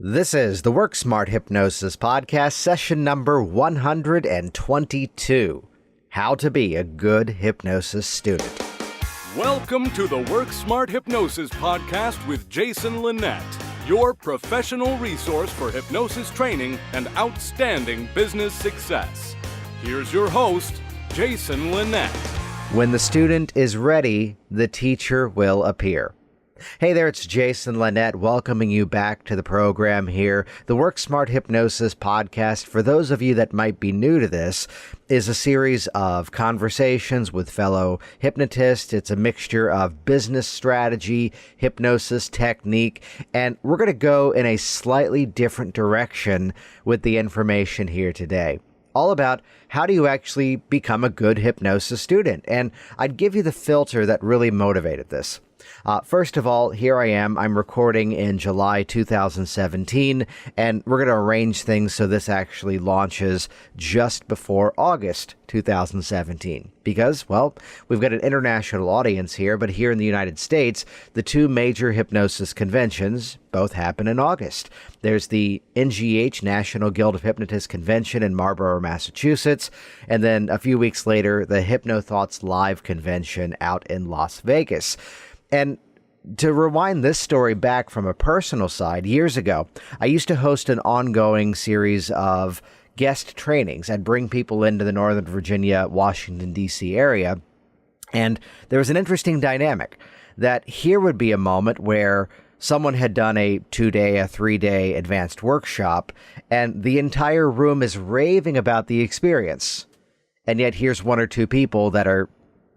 This is the Work Smart Hypnosis Podcast, session number 122, How to Be a Good Hypnosis Student. Welcome to the Work Smart Hypnosis Podcast with Jason Linett, your professional resource for hypnosis training and outstanding business success. Here's your host, Jason Linett. When the student is ready, the teacher will appear. Hey there, it's Jason Linett welcoming you back to the program here. The Work Smart Hypnosis Podcast, for those of you that might be new to this, is a series of conversations with fellow hypnotists. It's a mixture of business strategy, hypnosis technique, and we're going to go in a slightly different direction with the information here today. All about how do you actually become a good hypnosis student? And I'd give you the filter that really motivated this. First of all, here I am. I'm recording in July 2017, and we're going to arrange things so this actually launches just before August 2017. Because, well, we've got an international audience here, but here in the United States, the two major hypnosis conventions both happen in August. There's the NGH, National Guild of Hypnotists Convention in Marlborough, Massachusetts, and then a few weeks later, the HypnoThoughts Live Convention out in Las Vegas. And to rewind this story back from a personal side, years ago, I used to host an ongoing series of guest trainings. I'd bring people into the Northern Virginia, Washington, D.C. area, and there was an interesting dynamic that here would be a moment where someone had done a 2-day, a 3-day advanced workshop, and the entire room is raving about the experience. And yet here's one or two people that are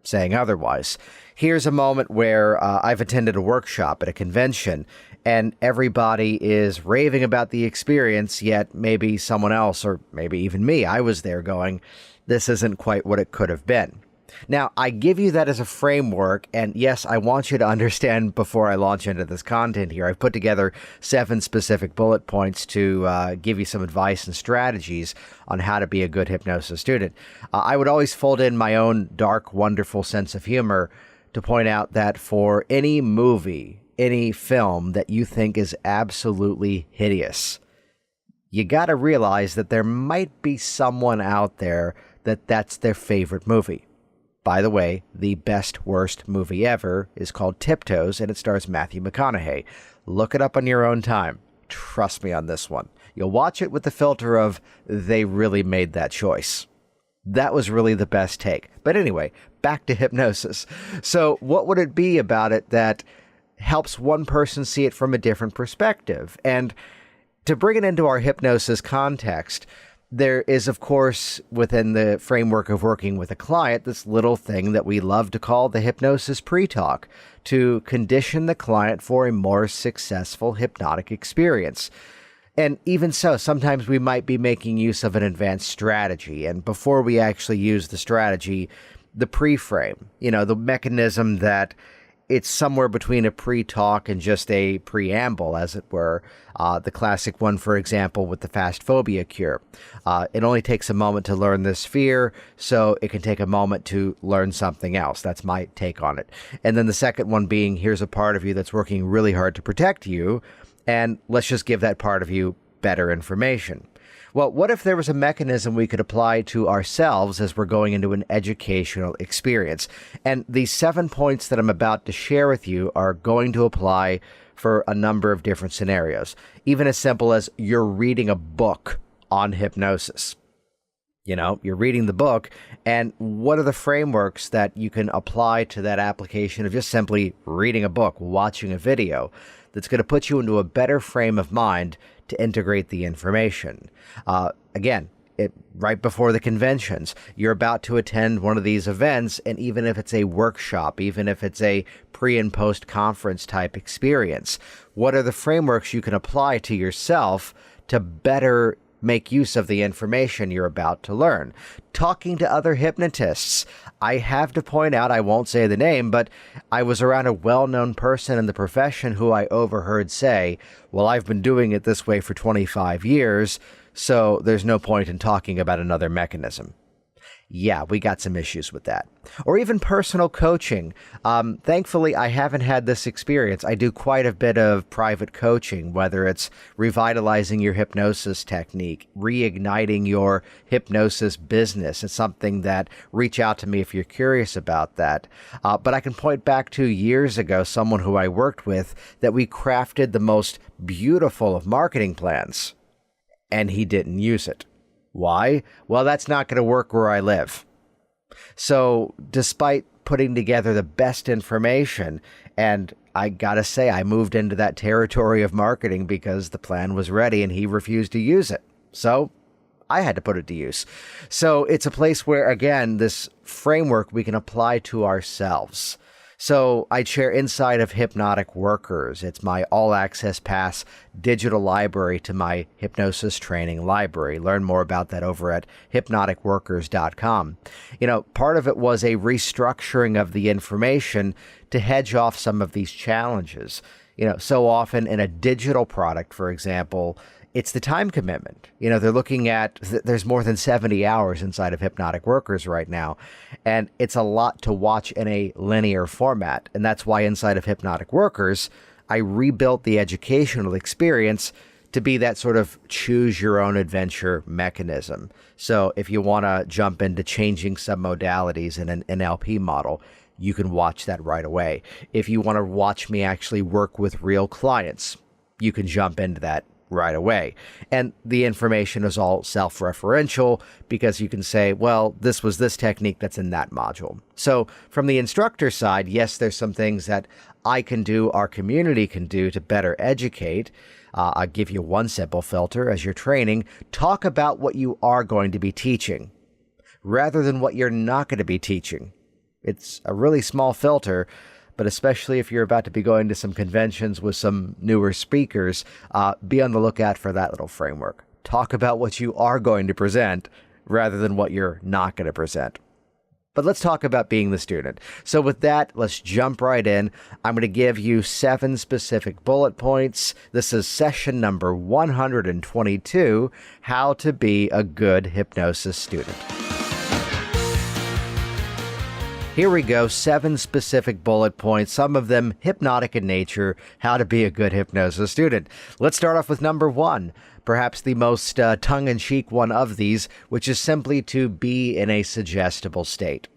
saying otherwise. Here's a moment where I've attended a workshop at a convention and everybody is raving about the experience, yet maybe someone else, or maybe even me, I was there going, this isn't quite what it could have been. Now, I give you that as a framework, and yes, I want you to understand before I launch into this content here, I've put together 7 specific bullet points to give you some advice and strategies on how to be a good hypnosis student. I would always fold in my own dark, wonderful sense of humor to point out that for any movie, any film that you think is absolutely hideous, you got to realize that there might be someone out there that's their favorite movie. By the way, the best worst movie ever is called Tiptoes, and it stars Matthew McConaughey. Look it up on your own time. Trust me on this one. You'll watch it with the filter of, they really made that choice. That was really the best take. But anyway, back to hypnosis. So what would it be about it that helps one person see it from a different perspective? And to bring it into our hypnosis context, there is, of course, within the framework of working with a client, this little thing that we love to call the hypnosis pre-talk, to condition the client for a more successful hypnotic experience. And even so, sometimes we might be making use of an advanced strategy. And before we actually use the strategy, the pre-frame, the mechanism that it's somewhere between a pre-talk and just a preamble, as it were. The classic one, for example, with the fast phobia cure. It only takes a moment to learn this fear, so it can take a moment to learn something else. That's my take on it. And then the second one being, here's a part of you that's working really hard to protect you, and let's just give that part of you better information. Well, what if there was a mechanism we could apply to ourselves as we're going into an educational experience? And these 7 points that I'm about to share with you are going to apply for a number of different scenarios, even as simple as you're reading a book on hypnosis. You're reading the book, and what are the frameworks that you can apply to that application of just simply reading a book, watching a video, that's going to put you into a better frame of mind to integrate the information. Again, right before the conventions, you're about to attend one of these events, and even if it's a workshop, even if it's a pre and post conference type experience, what are the frameworks you can apply to yourself to better make use of the information you're about to learn? Talking to other hypnotists. I have to point out, I won't say the name, but I was around a well-known person in the profession who I overheard say, well, I've been doing it this way for 25 years, so there's no point in talking about another mechanism. yeah, we got some issues with that. Or even personal coaching. Thankfully, I haven't had this experience. I do quite a bit of private coaching, whether it's revitalizing your hypnosis technique, reigniting your hypnosis business. It's something that reach out to me if you're curious about that. But I can point back to years ago, someone who I worked with, that we crafted the most beautiful of marketing plans, and he didn't use it. Why? Well, that's not going to work where I live. So despite putting together the best information, and I got to say, I moved into that territory of marketing because the plan was ready and he refused to use it. So I had to put it to use. So it's a place where, again, this framework we can apply to ourselves. So I share inside of Hypnotic Workers. It's my all-access pass digital library to my hypnosis training library. Learn more about that over at hypnoticworkers.com. Part of it was a restructuring of the information to hedge off some of these challenges. So often in a digital product, for example, it's the time commitment. They're looking at, there's more than 70 hours inside of Hypnotic Workers right now, and it's a lot to watch in a linear format. And that's why inside of Hypnotic Workers, I rebuilt the educational experience to be that sort of choose your own adventure mechanism. So if you want to jump into changing some modalities in an NLP model, you can watch that right away. If you want to watch me actually work with real clients, you can jump into that right away. And the information is all self-referential because you can say, well, this was this technique that's in that module. So from the instructor side, yes, there's some things that I can do, our community can do to better educate. I'll give you one simple filter as you're training. Talk about what you are going to be teaching rather than what you're not going to be teaching. It's a really small filter, but especially if you're about to be going to some conventions with some newer speakers, be on the lookout for that little framework. Talk about what you are going to present rather than what you're not going to present. But let's talk about being the student. So with that, let's jump right in. I'm going to give you 7 specific bullet points. This is session number 122, How to Be a Good Hypnosis Student. Here we go, 7 specific bullet points, some of them hypnotic in nature, how to be a good hypnosis student. Let's start off with number 1, perhaps the most tongue-in-cheek one of these, which is simply to be in a suggestible state.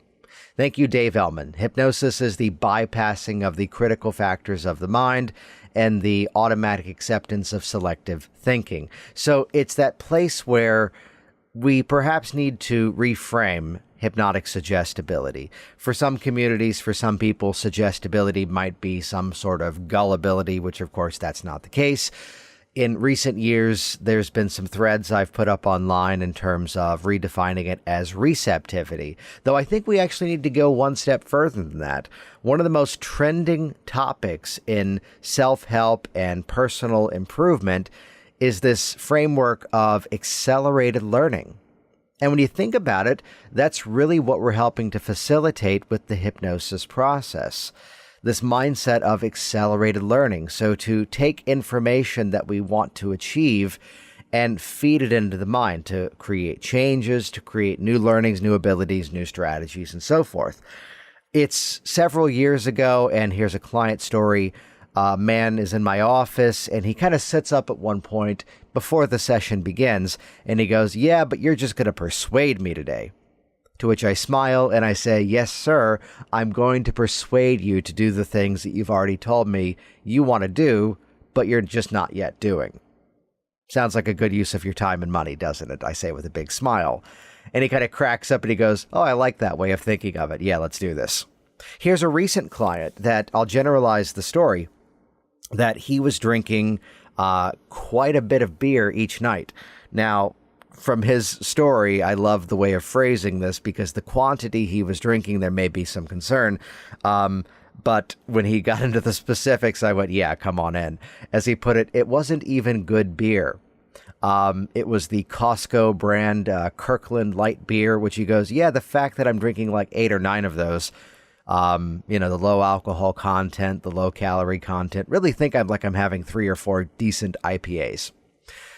Thank you, Dave Ellman. Hypnosis is the bypassing of the critical factors of the mind and the automatic acceptance of selective thinking. So it's that place where we perhaps need to reframe hypnotic suggestibility. For some communities, for some people, suggestibility might be some sort of gullibility, which of course that's not the case. In recent years, there's been some threads I've put up online in terms of redefining it as receptivity, though I think we actually need to go one step further than that. One of the most trending topics in self-help and personal improvement is this framework of accelerated learning. And when you think about it, that's really what we're helping to facilitate with the hypnosis process. This mindset of accelerated learning. So to take information that we want to achieve and feed it into the mind to create changes, to create new learnings, new abilities, new strategies, and so forth. It's several years ago, and here's a client story. A man is in my office, and he kind of sits up at one point before the session begins, and he goes, "Yeah, but you're just going to persuade me today." To which I smile and I say, "Yes, sir, I'm going to persuade you to do the things that you've already told me you want to do, but you're just not yet doing." Sounds like a good use of your time and money, doesn't it? I say with a big smile. And he kind of cracks up and he goes, "Oh, I like that way of thinking of it. Yeah, let's do this." Here's a recent client that I'll generalize the story, that he was drinking quite a bit of beer each night. Now, from his story, I love the way of phrasing this because the quantity he was drinking, there may be some concern. But when he got into the specifics, I went, "Yeah, come on in." As he put it, it wasn't even good beer. It was the Costco brand Kirkland light beer, which he goes, "Yeah, the fact that I'm drinking like 8 or 9 of those, the low alcohol content, the low calorie content, really think I'm having 3 or 4 decent IPAs."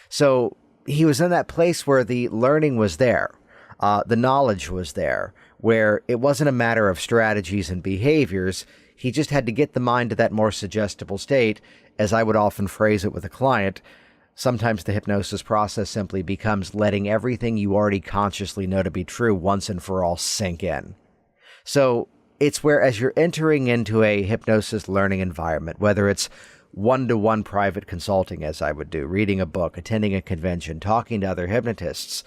So he was in that place where the learning was there. The knowledge was there, where it wasn't a matter of strategies and behaviors. He just had to get the mind to that more suggestible state. As I would often phrase it with a client, sometimes the hypnosis process simply becomes letting everything you already consciously know to be true once and for all sink in. So it's where, as you're entering into a hypnosis learning environment, whether it's one-to-one private consulting, as I would do, reading a book, attending a convention, talking to other hypnotists,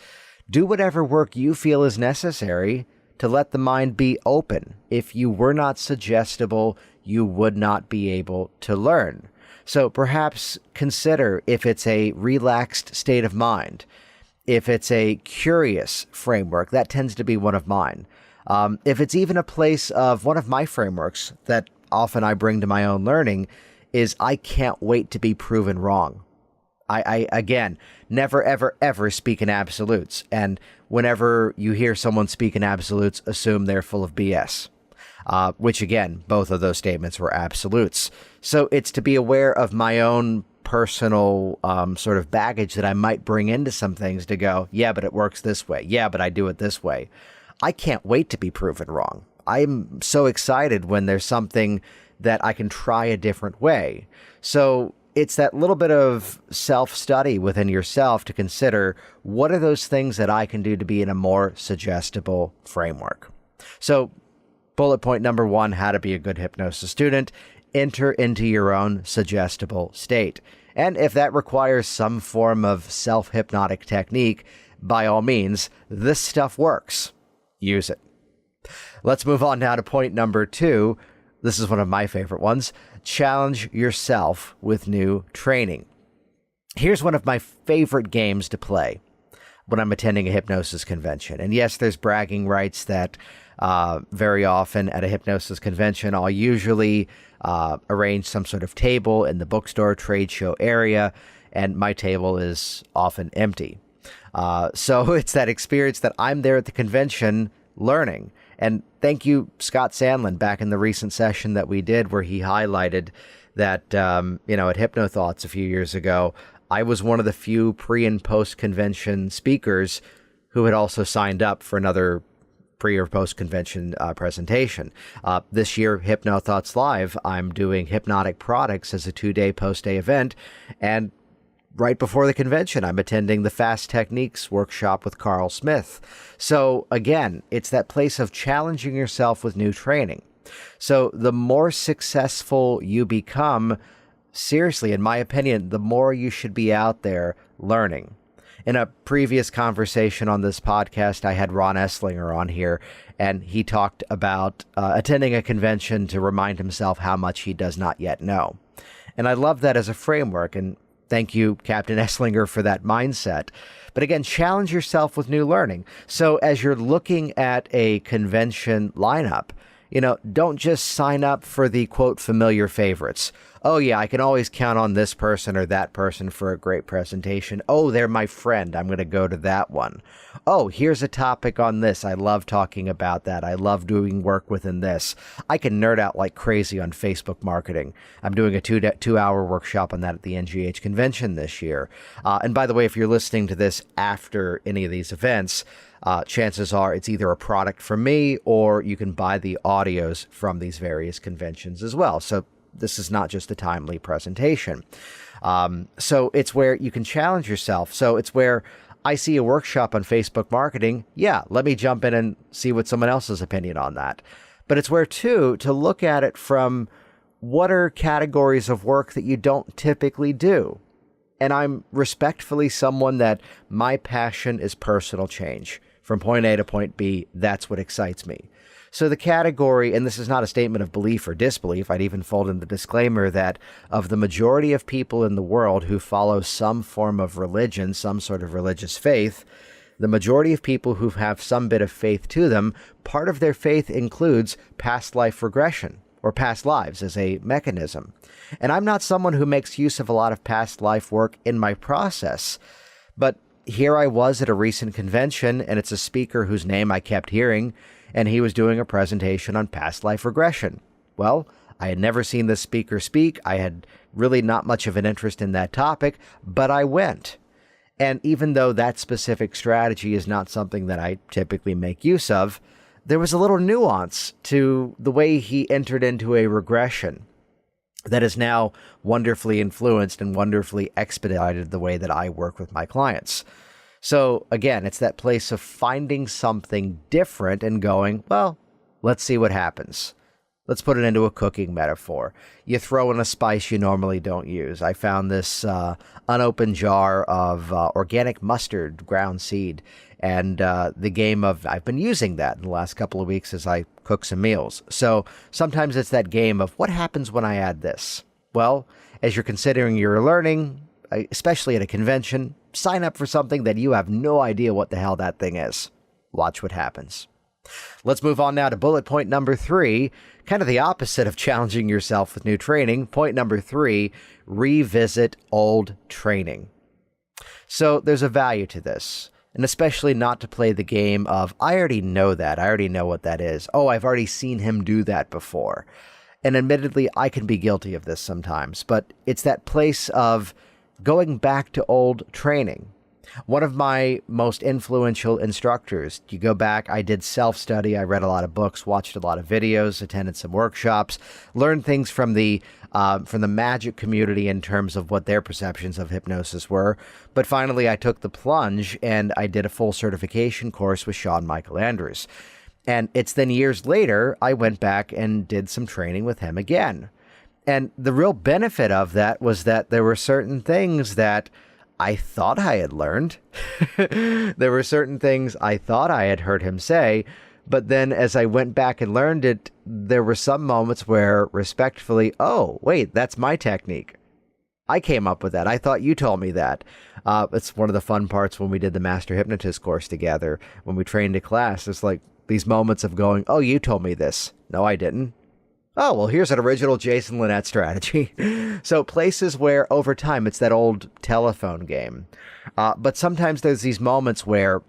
do whatever work you feel is necessary to let the mind be open. If you were not suggestible, you would not be able to learn. So perhaps consider if it's a relaxed state of mind, if it's a curious framework. That tends to be one of mine. If it's even a place of one of my frameworks that often I bring to my own learning is I can't wait to be proven wrong. I again, never, ever, ever speak in absolutes. And whenever you hear someone speak in absolutes, assume they're full of BS. Which again, both of those statements were absolutes. So it's to be aware of my own personal sort of baggage that I might bring into some things to go, yeah, but it works this way. Yeah, but I do it this way. I can't wait to be proven wrong. I'm so excited when there's something that I can try a different way. So it's that little bit of self-study within yourself to consider, what are those things that I can do to be in a more suggestible framework? So bullet point number 1, how to be a good hypnosis student: enter into your own suggestible state. And if that requires some form of self-hypnotic technique, by all means, this stuff works. Use it. Let's move on now to point number 2. This is one of my favorite ones. Challenge yourself with new training. Here's one of my favorite games to play when I'm attending a hypnosis convention. And yes, there's bragging rights that very often at a hypnosis convention, I'll usually arrange some sort of table in the bookstore trade show area, and my table is often empty. So it's that experience that I'm there at the convention learning. And thank you, Scott Sandlin, back in the recent session that we did where he highlighted that, at Hypno Thoughts a few years ago, I was one of the few pre- and post-convention speakers who had also signed up for another pre- or post-convention presentation. This year, Hypno Thoughts Live, I'm doing Hypnotic Products as a 2-day post-day event, and right before the convention, I'm attending the Fast Techniques workshop with Carl Smith. So again, it's that place of challenging yourself with new training. So the more successful you become, seriously, in my opinion, the more you should be out there learning. In a previous conversation on this podcast, I had Ron Esslinger on here, and he talked about attending a convention to remind himself how much he does not yet know. And I love that as a framework, and thank you, Captain Esslinger, for that mindset. But again, challenge yourself with new learning. So as you're looking at a convention lineup, don't just sign up for the, quote, familiar favorites. Oh, yeah, I can always count on this person or that person for a great presentation. Oh, they're my friend. I'm going to go to that one. Oh, here's a topic on this. I love talking about that. I love doing work within this. I can nerd out like crazy on Facebook marketing. I'm doing a 2-hour workshop on that at the NGH convention this year. And by the way, if you're listening to this after any of these events, chances are it's either a product from me or you can buy the audios from these various conventions as well. So this is not just a timely presentation. So it's where you can challenge yourself. So it's where I see a workshop on Facebook marketing. Yeah, let me jump in and see what someone else's opinion on that. But it's where, too, to look at it from what are categories of work that you don't typically do. And I'm respectfully someone that my passion is personal change. From point A to point B, that's what excites me. So the category, and this is not a statement of belief or disbelief, I'd even fold in the disclaimer that of the majority of people in the world who follow some form of religion, some sort of religious faith, the majority of people who have some bit of faith to them, part of their faith includes past life regression or past lives as a mechanism. And I'm not someone who makes use of a lot of past life work in my process, but here I was at a recent convention, and it's a speaker whose name I kept hearing, and he was doing a presentation on past life regression. Well, I had never seen this speaker speak. I had really not much of an interest in that topic, but I went. And even though that specific strategy is not something that I typically make use of, there was a little nuance to the way he entered into a regression that is now wonderfully influenced and wonderfully expedited the way that I work with my clients. So again, it's that place of finding something different and going, well, let's see what happens. Let's put it into a cooking metaphor. You throw in a spice you normally don't use. I found this unopened jar of organic mustard ground seed. And the game of, I've been using that in the last couple of weeks as I cook some meals. So sometimes it's that game of what happens when I add this? Well, as you're considering your learning, especially at a convention, sign up for something that you have no idea what the hell that thing is. Watch what happens. Let's move on now to bullet point number 3, kind of the opposite of challenging yourself with new training. Point number 3, revisit old training. So there's a value to this, and especially not to play the game of, I already know that. I already know what that is. Oh, I've already seen him do that before. And admittedly, I can be guilty of this sometimes, but it's that place of going back to old training. One of my most influential instructors, you go back, I did self-study, I read a lot of books, watched a lot of videos, attended some workshops, learned things from the magic community in terms of what their perceptions of hypnosis were. But finally, I took the plunge and I did a full certification course with Shawn Michael Andrews. And it's then years later, I went back and did some training with him again. And the real benefit of that was that there were certain things that I thought I had learned. There were certain things I thought I had heard him say, but then as I went back and learned it, there were some moments where respectfully, oh, wait, that's my technique. I came up with that. I thought you told me that. It's one of the fun parts when we did the Master Hypnotist course together, when we trained a class. It's like these moments of going, oh, you told me this. No, I didn't. Oh, well, here's an original Jason Linett strategy. So places where over time, it's that old telephone game. But sometimes there's these moments where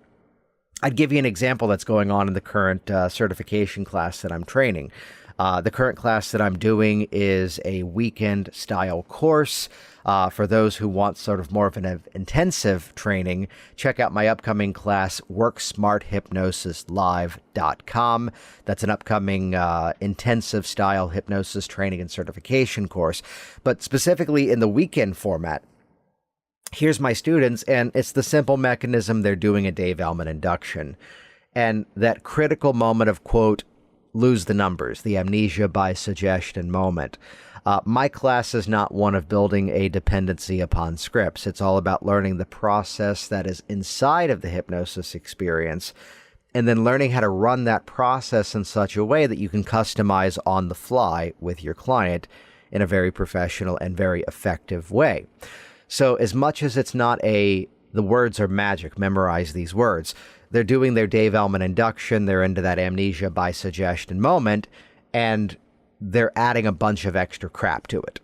I'd give you an example that's going on in the current certification class that I'm training. The current class that I'm doing is a weekend style course. For those who want sort of more of an intensive training, check out my upcoming class, WorkSmartHypnosisLive.com. That's an upcoming intensive style hypnosis training and certification course. But specifically in the weekend format, here's my students, and it's the simple mechanism. They're doing a Dave Elman induction. And that critical moment of, quote, lose the numbers, the amnesia by suggestion moment. My class is not one of building a dependency upon scripts. It's all about learning the process that is inside of the hypnosis experience and then learning how to run that process in such a way that you can customize on the fly with your client in a very professional and very effective way. So as much as it's not the words are magic, memorize these words, they're doing their Dave Elman induction, they're into that amnesia by suggestion moment, and they're adding a bunch of extra crap to it,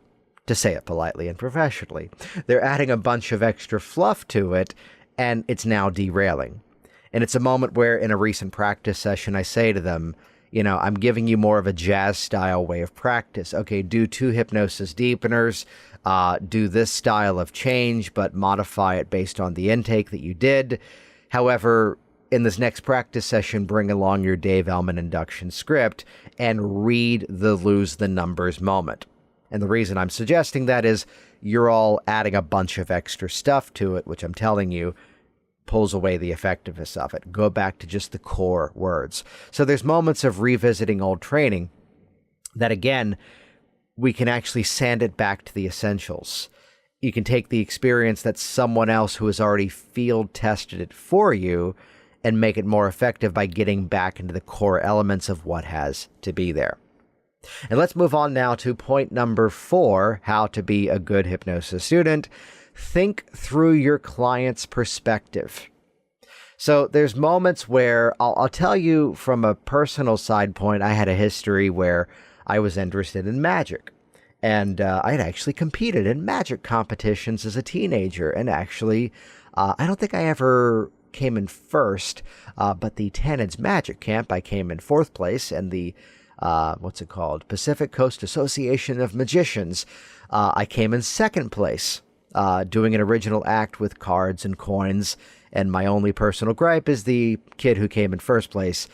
to say it politely and professionally. They're adding a bunch of extra fluff to it, and it's now derailing. And it's a moment where, in a recent practice session, I say to them, you know, I'm giving you more of a jazz-style way of practice. Okay, do 2 hypnosis deepeners, do this style of change, but modify it based on the intake that you did. However, in this next practice session, bring along your Dave Elman induction script and read the lose the numbers moment. And the reason I'm suggesting that is you're all adding a bunch of extra stuff to it, which I'm telling you pulls away the effectiveness of it. Go back to just the core words. So there's moments of revisiting old training that, again, we can actually sand it back to the essentials. You can take the experience that someone else who has already field tested it for you and make it more effective by getting back into the core elements of what has to be there. And let's move on now to point number 4, how to be a good hypnosis student. Think through your client's perspective. So there's moments where I'll tell you from a personal side point, I had a history where I was interested in magic. And I had actually competed in magic competitions as a teenager. And actually, I don't think I ever came in first, but the Tannins Magic Camp, I came in 4th place, and the, what's it called? Pacific Coast Association of Magicians, I came in 2nd place. doing an original act with cards and coins. And my only personal gripe is the kid who came in first place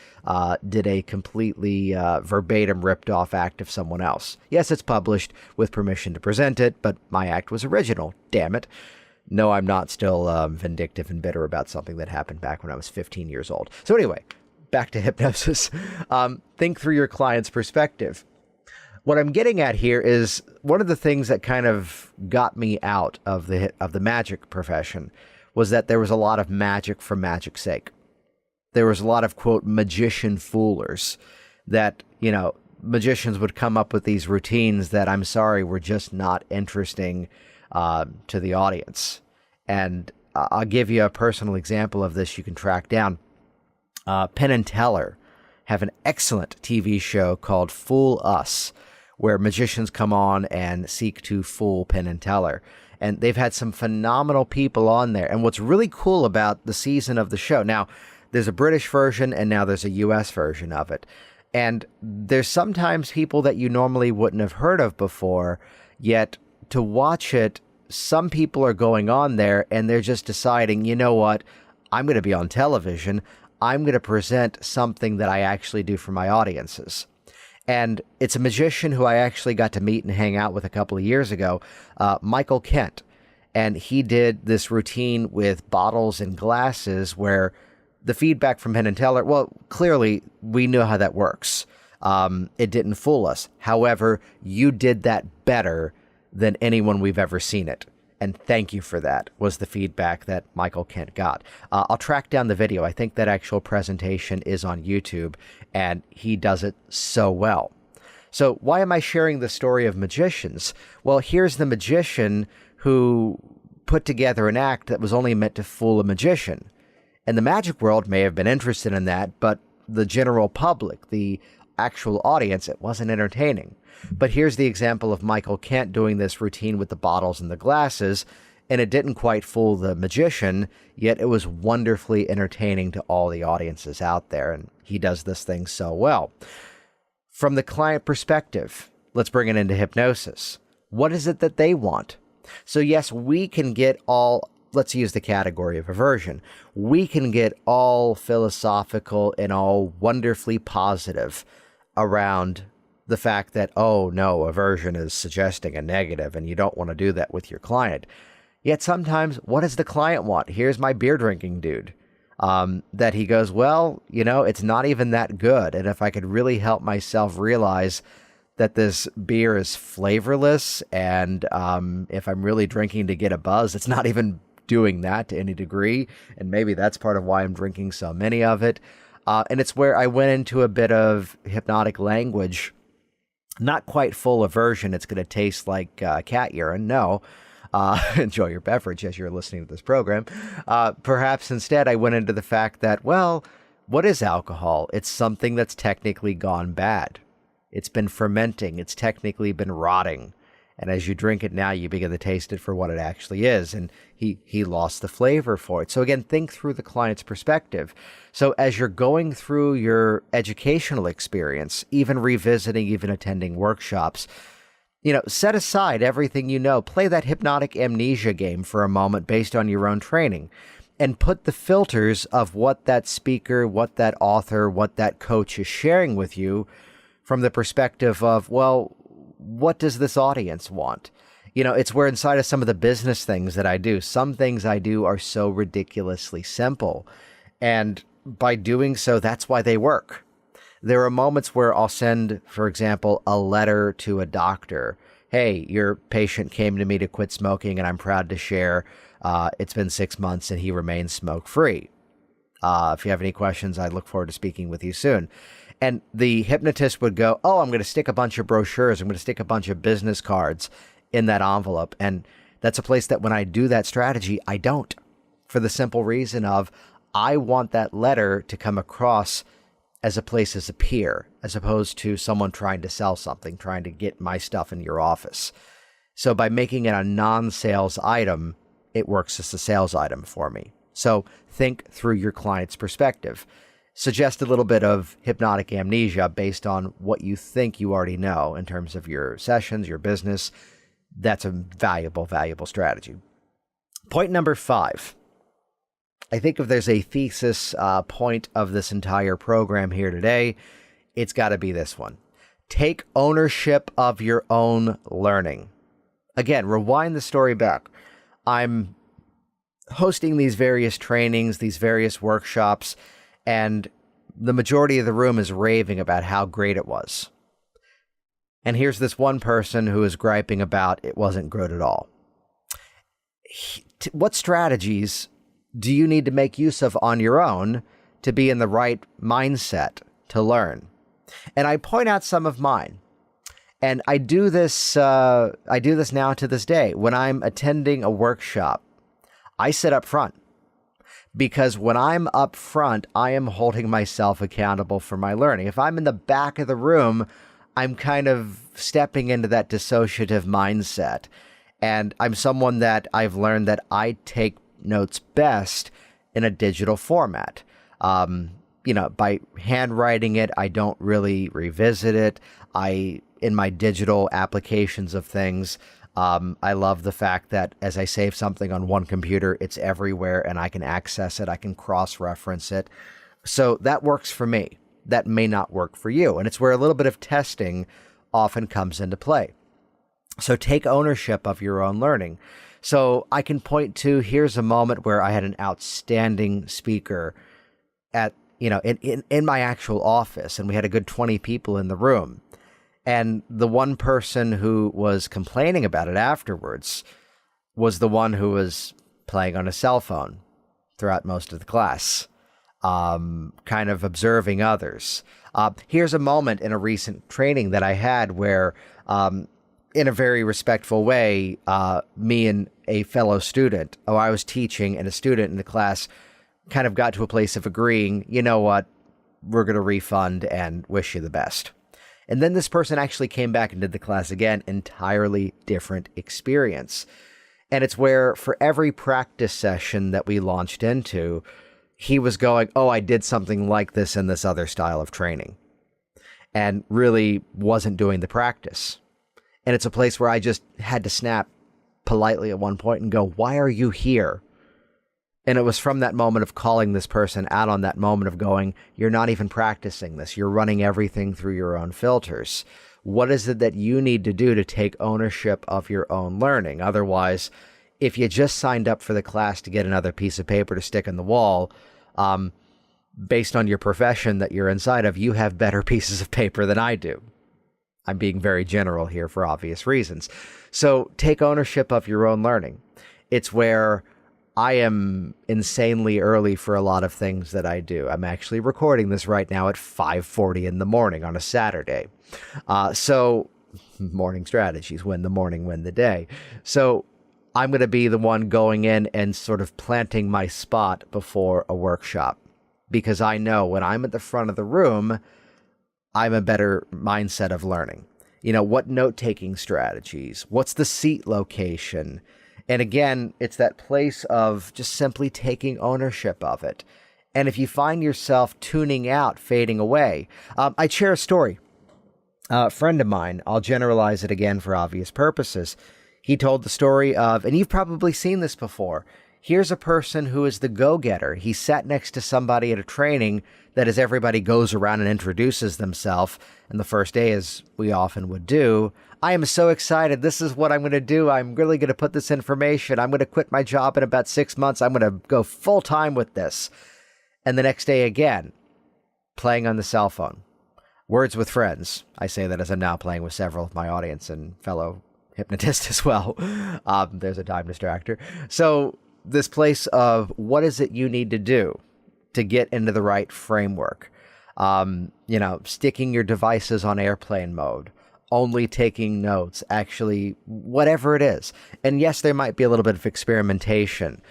did a completely verbatim ripped off act of someone else. Yes, it's published with permission to present it, but my act was original. Damn it. No, I'm not still vindictive and bitter about something that happened back when I was 15 years old. So anyway, back to hypnosis. Think through your client's perspective. What I'm getting at here is one of the things that kind of got me out of the magic profession was that there was a lot of magic for magic's sake. There was a lot of, quote, magician foolers that, magicians would come up with these routines that, I'm sorry, were just not interesting to the audience. And I'll give you a personal example of this you can track down. Penn and Teller have an excellent TV show called Fool Us, where magicians come on and seek to fool Penn and Teller. And they've had some phenomenal people on there. And what's really cool about the season of the show, now, there's a British version and now there's a US version of it. And there's sometimes people that you normally wouldn't have heard of before, yet to watch it, some people are going on there and they're just deciding, you know what, I'm going to be on television. I'm going to present something that I actually do for my audiences. And it's a magician who I actually got to meet and hang out with a couple of years ago, Michael Kent. And he did this routine with bottles and glasses where the feedback from Penn and Teller, well, clearly we knew how that works. It didn't fool us. However, you did that better than anyone we've ever seen it. And thank you for that, was the feedback that Michael Kent got. I'll track down the video. I think that actual presentation is on YouTube, and he does it so well. So why am I sharing the story of magicians? Well, here's the magician who put together an act that was only meant to fool a magician. And the magic world may have been interested in that, but the general public, the actual audience, it wasn't entertaining. But here's the example of Michael Kent doing this routine with the bottles and the glasses, and it didn't quite fool the magician, yet it was wonderfully entertaining to all the audiences out there, and he does this thing so well. From the client perspective, let's bring it into hypnosis. What is it that they want? So yes, we can get all, let's use the category of aversion. We can get all philosophical and all wonderfully positive around the fact that, oh no, aversion is suggesting a negative and you don't want to do that with your client. Yet sometimes, what does the client want? Here's my beer drinking dude. That he goes, well, it's not even that good. And if I could really help myself realize that this beer is flavorless and if I'm really drinking to get a buzz, it's not even doing that to any degree. And maybe that's part of why I'm drinking so many of it. And it's where I went into a bit of hypnotic language. Not quite full aversion. It's going to taste like cat urine. No. Enjoy your beverage as you're listening to this program. Perhaps instead I went into the fact that, well, what is alcohol? It's something that's technically gone bad. It's been fermenting. It's technically been rotting. And as you drink it now, you begin to taste it for what it actually is. And he lost the flavor for it. So again, think through the client's perspective. So as you're going through your educational experience, even revisiting, even attending workshops, set aside everything play that hypnotic amnesia game for a moment based on your own training, and put the filters of what that speaker, what that author, what that coach is sharing with you from the perspective of, well, what does this audience want? It's where inside of some of the business things that I do, some things I do are so ridiculously simple. And by doing so, that's why they work. There are moments where I'll send, for example, a letter to a doctor. Hey, your patient came to me to quit smoking, and I'm proud to share it's been 6 months and he remains smoke-free. If you have any questions, I look forward to speaking with you soon. And the hypnotist would go, oh, I'm going to stick a bunch of brochures. I'm going to stick a bunch of business cards in that envelope. And that's a place that when I do that strategy, I don't. For the simple reason of I want that letter to come across as a place as a peer, as opposed to someone trying to sell something, trying to get my stuff in your office. So by making it a non-sales item, it works as a sales item for me. So think through your client's perspective. Suggest a little bit of hypnotic amnesia based on what you think you already know in terms of your sessions, your business. That's a valuable, valuable strategy. Point number 5. I think if there's a thesis point of this entire program here today, it's got to be this one. Take ownership of your own learning. Again, rewind the story back. I'm hosting these various trainings, these various workshops, and the majority of the room is raving about how great it was. And here's this one person who is griping about it wasn't good at all. What strategies do you need to make use of on your own to be in the right mindset to learn? And I point out some of mine. And I do this now to this day. When I'm attending a workshop, I sit up front. Because when I'm up front, I am holding myself accountable for my learning. If I'm in the back of the room, I'm kind of stepping into that dissociative mindset. And I'm someone that I've learned that I take notes best in a digital format. By handwriting it, I don't really revisit it. In my digital applications of things, I love the fact that as I save something on one computer, it's everywhere and I can access it. I can cross-reference it. So that works for me. That may not work for you. And it's where a little bit of testing often comes into play. So take ownership of your own learning. So I can point to, here's a moment where I had an outstanding speaker in my actual office, and we had a good 20 people in the room. And the one person who was complaining about it afterwards was the one who was playing on a cell phone throughout most of the class, kind of observing others. Here's a moment in a recent training that I had where, in a very respectful way, me and a fellow student, I was teaching, and a student in the class kind of got to a place of agreeing, you know what, we're going to refund and wish you the best. And then this person actually came back and did the class again, entirely different experience. And it's where for every practice session that we launched into, he was going, oh, I did something like this in this other style of training, and really wasn't doing the practice. And it's a place where I just had to snap politely at one point and go, why are you here? And it was from that moment of calling this person out on that moment of going, you're not even practicing this. You're running everything through your own filters. What is it that you need to do to take ownership of your own learning? Otherwise, if you just signed up for the class to get another piece of paper to stick on the wall, based on your profession that you're inside of, you have better pieces of paper than I do. I'm being very general here for obvious reasons. So take ownership of your own learning. It's where I am insanely early for a lot of things that I do. I'm actually recording this right now at 5:40 in the morning on a Saturday. So morning strategies, win the morning, win the day. So I'm going to be the one going in and sort of planting my spot before a workshop, because I know when I'm at the front of the room, I'm a better mindset of learning. What note-taking strategies? What's the seat location? And again, it's that place of just simply taking ownership of it. And if you find yourself tuning out, fading away, I share a story. A friend of mine, I'll generalize it again for obvious purposes. He told the story of, and you've probably seen this before, here's a person who is the go-getter. He sat next to somebody at a training that as everybody goes around and introduces themselves, and the first day, as we often would do, I am so excited. This is what I'm going to do. I'm really going to put this information. I'm going to quit my job in about 6 months. I'm going to go full time with this. And the next day again, playing on the cell phone. Words with friends. I say that as I'm now playing with several of my audience and fellow hypnotists as well. There's a time distractor. So this place of what is it you need to do to get into the right framework? Sticking your devices on airplane mode, only taking notes, actually, whatever it is. And yes, there might be a little bit of experimentation,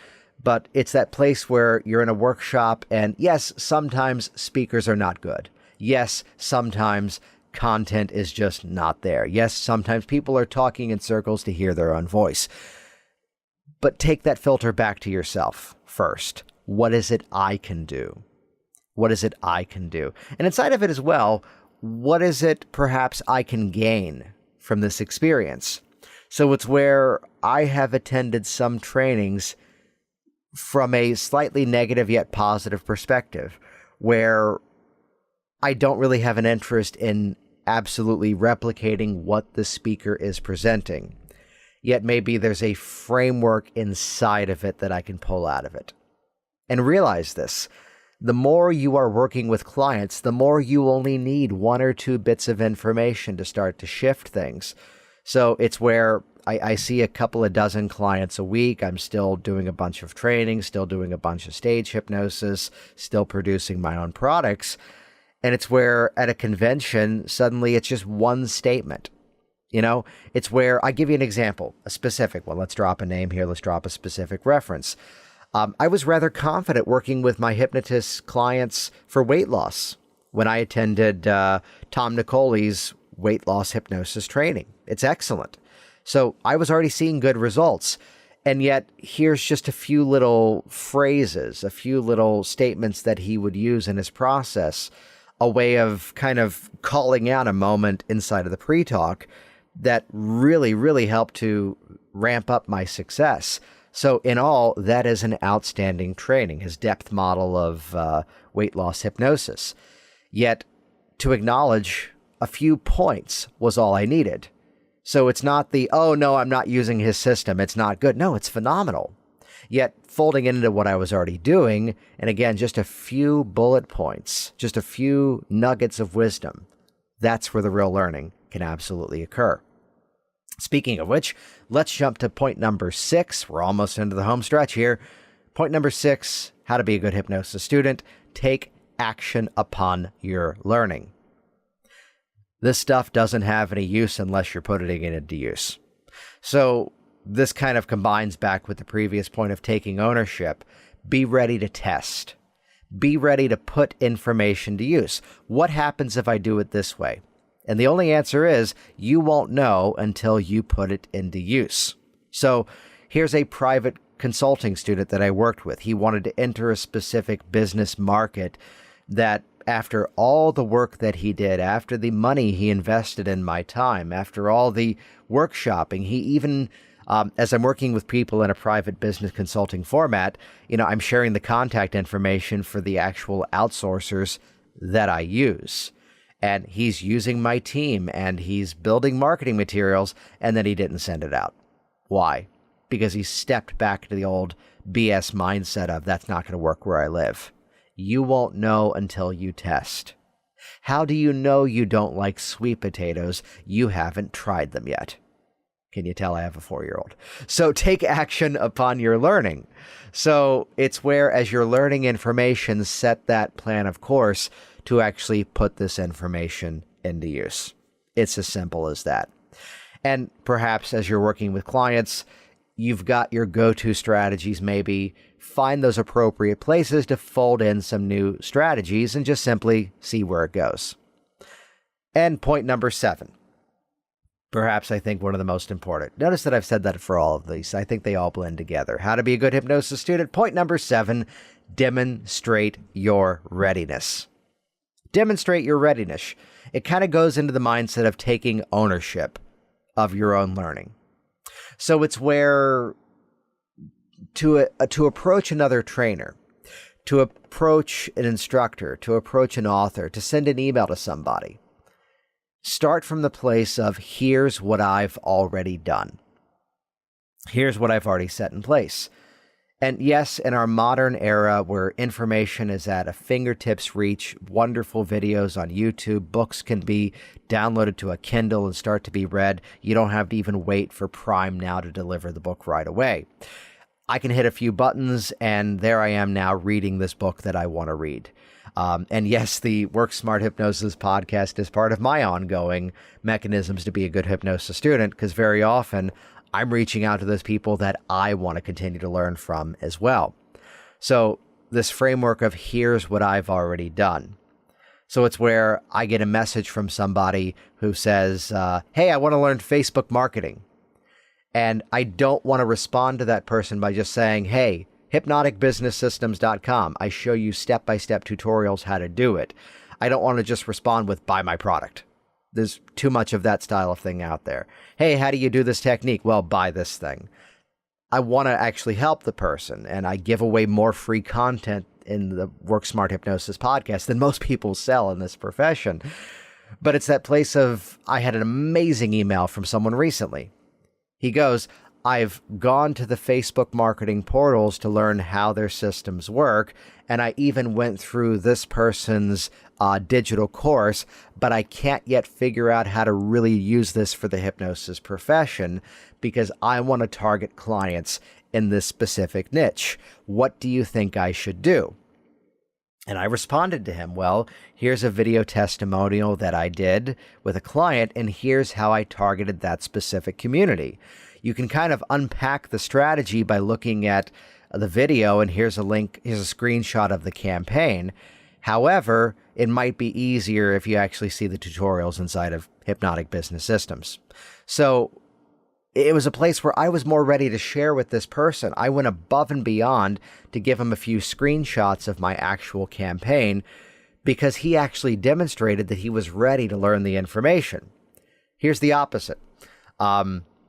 but it's that place where you're in a workshop, and yes, sometimes speakers are not good. Yes, sometimes content is just not there. Yes, sometimes people are talking in circles to hear their own voice. But take that filter back to yourself first. What is it I can do? What is it I can do? And inside of it as well, what is it perhaps I can gain from this experience? So it's where I have attended some trainings from a slightly negative yet positive perspective, where I don't really have an interest in absolutely replicating what the speaker is presenting. Yet maybe there's a framework inside of it that I can pull out of it. And realize this, the more you are working with clients, the more you only need one or two bits of information to start to shift things. So it's where I see a couple of dozen clients a week. I'm still doing a bunch of training, still doing a bunch of stage hypnosis, still producing my own products. And it's where at a convention, suddenly it's just one statement. It's where I give you an example, a specific one. Let's drop a name here. Let's drop a specific reference. I was rather confident working with my hypnotist clients for weight loss when I attended Tom Nicoli's weight loss hypnosis training. It's excellent. So I was already seeing good results. And yet here's just a few little phrases, a few little statements that he would use in his process, a way of kind of calling out a moment inside of the pre-talk that really, really helped to ramp up my success. So in all, that is an outstanding training, his depth model of weight loss hypnosis. Yet to acknowledge a few points was all I needed. So it's not the, oh no, I'm not using his system, it's not good. No, it's phenomenal. Yet folding it into what I was already doing, and again, just a few bullet points, just a few nuggets of wisdom, that's where the real learning can absolutely occur. Speaking of which, let's jump to point number 6. We're almost into the home stretch here. Point number 6, how to be a good hypnosis student. Take action upon your learning. This stuff doesn't have any use unless you're putting it into use. So this kind of combines back with the previous point of taking ownership. Be ready to test. Be ready to put information to use. What happens if I do it this way? And the only answer is you won't know until you put it into use. So here's a private consulting student that I worked with. He wanted to enter a specific business market that after all the work that he did, after the money he invested in my time, after all the workshopping, he even, as I'm working with people in a private business consulting format, I'm sharing the contact information for the actual outsourcers that I use. And he's using my team and he's building marketing materials, and then he didn't send it out. Why? Because he stepped back to the old BS mindset of that's not going to work where I live. You won't know until you test. How do you know you don't like sweet potatoes? You haven't tried them yet. Can you tell I have a 4-year-old? So take action upon your learning. So it's where, as you're learning information, set that plan of course to actually put this information into use. It's as simple as that. And perhaps as you're working with clients, you've got your go-to strategies. Maybe find those appropriate places to fold in some new strategies and just simply see where it goes. And point number 7, perhaps I think one of the most important. Notice that I've said that for all of these. I think they all blend together. How to be a good hypnosis student. Point number 7, demonstrate your readiness. Demonstrate your readiness. It kind of goes into the mindset of taking ownership of your own learning. So it's where to approach another trainer, to approach an instructor, to approach an author, to send an email to somebody, start from the place of here's what I've already done. Here's what I've already set in place. And yes, in our modern era where information is at a fingertips reach, wonderful videos on YouTube, books can be downloaded to a Kindle and start to be read. You don't have to even wait for Prime Now to deliver the book right away. I can hit a few buttons and there I am now reading this book that I want to read. And yes, the Work Smart Hypnosis podcast is part of my ongoing mechanisms to be a good hypnosis student, because very often I'm reaching out to those people that I want to continue to learn from as well. So this framework of here's what I've already done. So it's where I get a message from somebody who says, hey, I want to learn Facebook marketing. And I don't want to respond to that person by just saying, hey, hypnoticbusinesssystems.com. I show you step-by-step tutorials how to do it. I don't want to just respond with buy my product. There's too much of that style of thing out there. Hey, how do you do this technique? Well, buy this thing. I want to actually help the person, and I give away more free content in the Work Smart Hypnosis podcast than most people sell in this profession. But it's that place of, I had an amazing email from someone recently. He goes, I've gone to the Facebook marketing portals to learn how their systems work, and I even went through this person's digital course, but I can't yet figure out how to really use this for the hypnosis profession because I want to target clients in this specific niche. What do you think I should do? And I responded to him, well, here's a video testimonial that I did with a client, and here's how I targeted that specific community. You can kind of unpack the strategy by looking at the video, and here's a link, here's a screenshot of the campaign. However, it might be easier if you actually see the tutorials inside of Hypnotic Business Systems. So it was a place where I was more ready to share with this person. I went above and beyond to give him a few screenshots of my actual campaign because he actually demonstrated that he was ready to learn the information. Here's the opposite.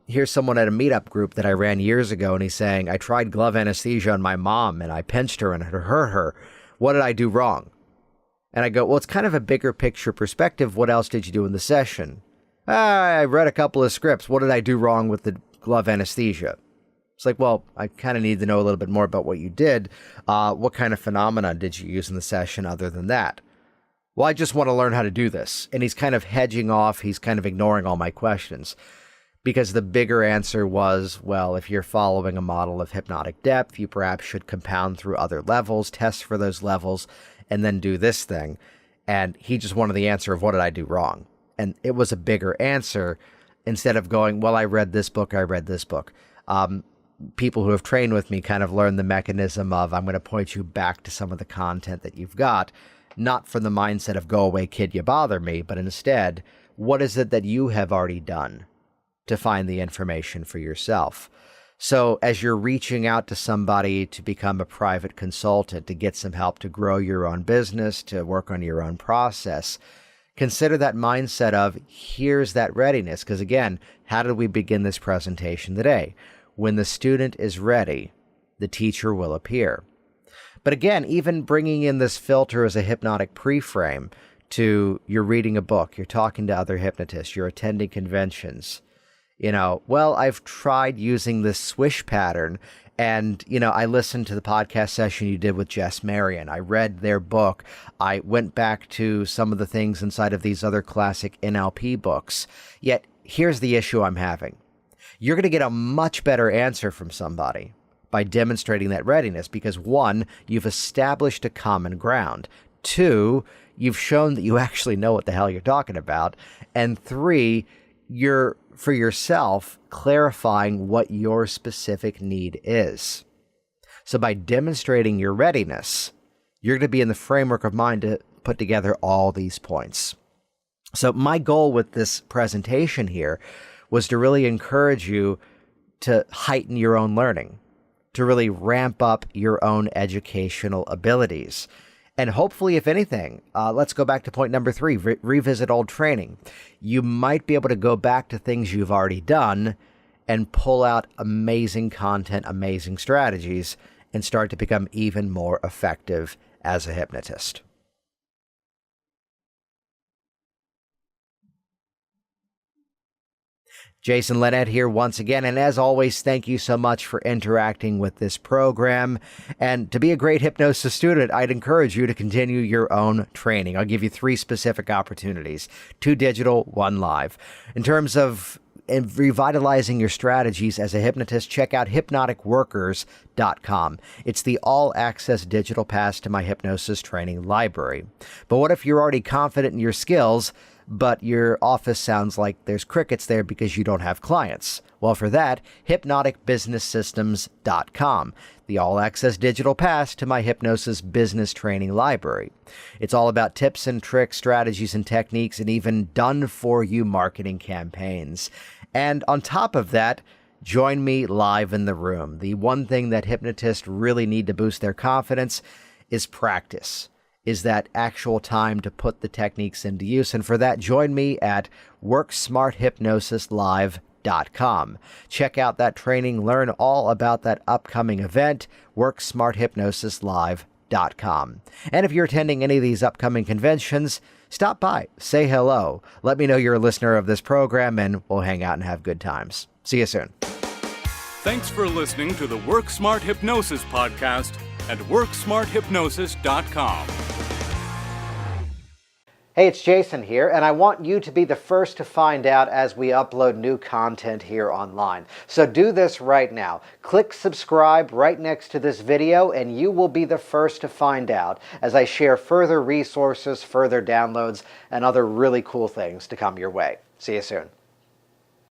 Here's someone at a meetup group that I ran years ago, and he's saying, I tried glove anesthesia on my mom, and I pinched her and it hurt her. What did I do wrong? And I go, well, it's kind of a bigger picture perspective. What else did you do in the session? I read a couple of scripts. What did I do wrong with the glove anesthesia? It's like, well, I kind of need to know a little bit more about what you did. What kind of phenomena did you use in the session other than that? Well, I just want to learn how to do this. And he's kind of hedging off. He's kind of ignoring all my questions. Because the bigger answer was, well, if you're following a model of hypnotic depth, you perhaps should compound through other levels, test for those levels, and then do this thing. And he just wanted the answer of what did I do wrong? And it was a bigger answer instead of going, well, I read this book, I read this book. People who have trained with me kind of learn the mechanism of, I'm going to point you back to some of the content that you've got, not from the mindset of go away, kid, you bother me, but instead, what is it that you have already done to find the information for yourself? So as you're reaching out to somebody to become a private consultant, to get some help to grow your own business, to work on your own process, consider that mindset of here's that readiness. Because again, how did we begin this presentation today? When the student is ready, the teacher will appear. But again, even bringing in this filter as a hypnotic pre-frame to you're reading a book, you're talking to other hypnotists, you're attending conventions. Well, I've tried using this swish pattern and, I listened to the podcast session you did with Jess Marion. I read their book. I went back to some of the things inside of these other classic NLP books. Yet, here's the issue I'm having. You're going to get a much better answer from somebody by demonstrating that readiness because, one, you've established a common ground. Two, you've shown that you actually know what the hell you're talking about. And three, you're, for yourself, clarifying what your specific need is. So by demonstrating your readiness, you're going to be in the framework of mind to put together all these points. So my goal with this presentation here was to really encourage you to heighten your own learning, to really ramp up your own educational abilities. And hopefully, if anything, let's go back to point number 3, revisit old training. You might be able to go back to things you've already done and pull out amazing content, amazing strategies, and start to become even more effective as a hypnotist. Jason Linett here once again, and as always, thank you so much for interacting with this program. And to be a great hypnosis student, I'd encourage you to continue your own training. I'll give you 3 specific opportunities, 2 digital, 1 live. In terms of revitalizing your strategies as a hypnotist, check out hypnoticworkers.com. It's the all-access digital pass to my hypnosis training library. But what if you're already confident in your skills, but your office sounds like there's crickets there because you don't have clients? Well, for that, hypnoticbusinesssystems.com, the all-access digital pass to my hypnosis business training library. It's all about tips and tricks, strategies and techniques, and even done-for-you marketing campaigns. And on top of that, join me live in the room. The one thing that hypnotists really need to boost their confidence is practice. is that actual time to put the techniques into use. And for that, join me at WorkSmartHypnosisLive.com. Check out that training, learn all about that upcoming event, WorkSmartHypnosisLive.com. And if you're attending any of these upcoming conventions, stop by, say hello, let me know you're a listener of this program, and we'll hang out and have good times. See you soon. Thanks for listening to the Work Smart Hypnosis podcast at WorkSmartHypnosis.com. Hey, it's Jason here, and I want you to be the first to find out as we upload new content here online. So do this right now. Click subscribe right next to this video, and you will be the first to find out as I share further resources, further downloads, and other really cool things to come your way. See you soon.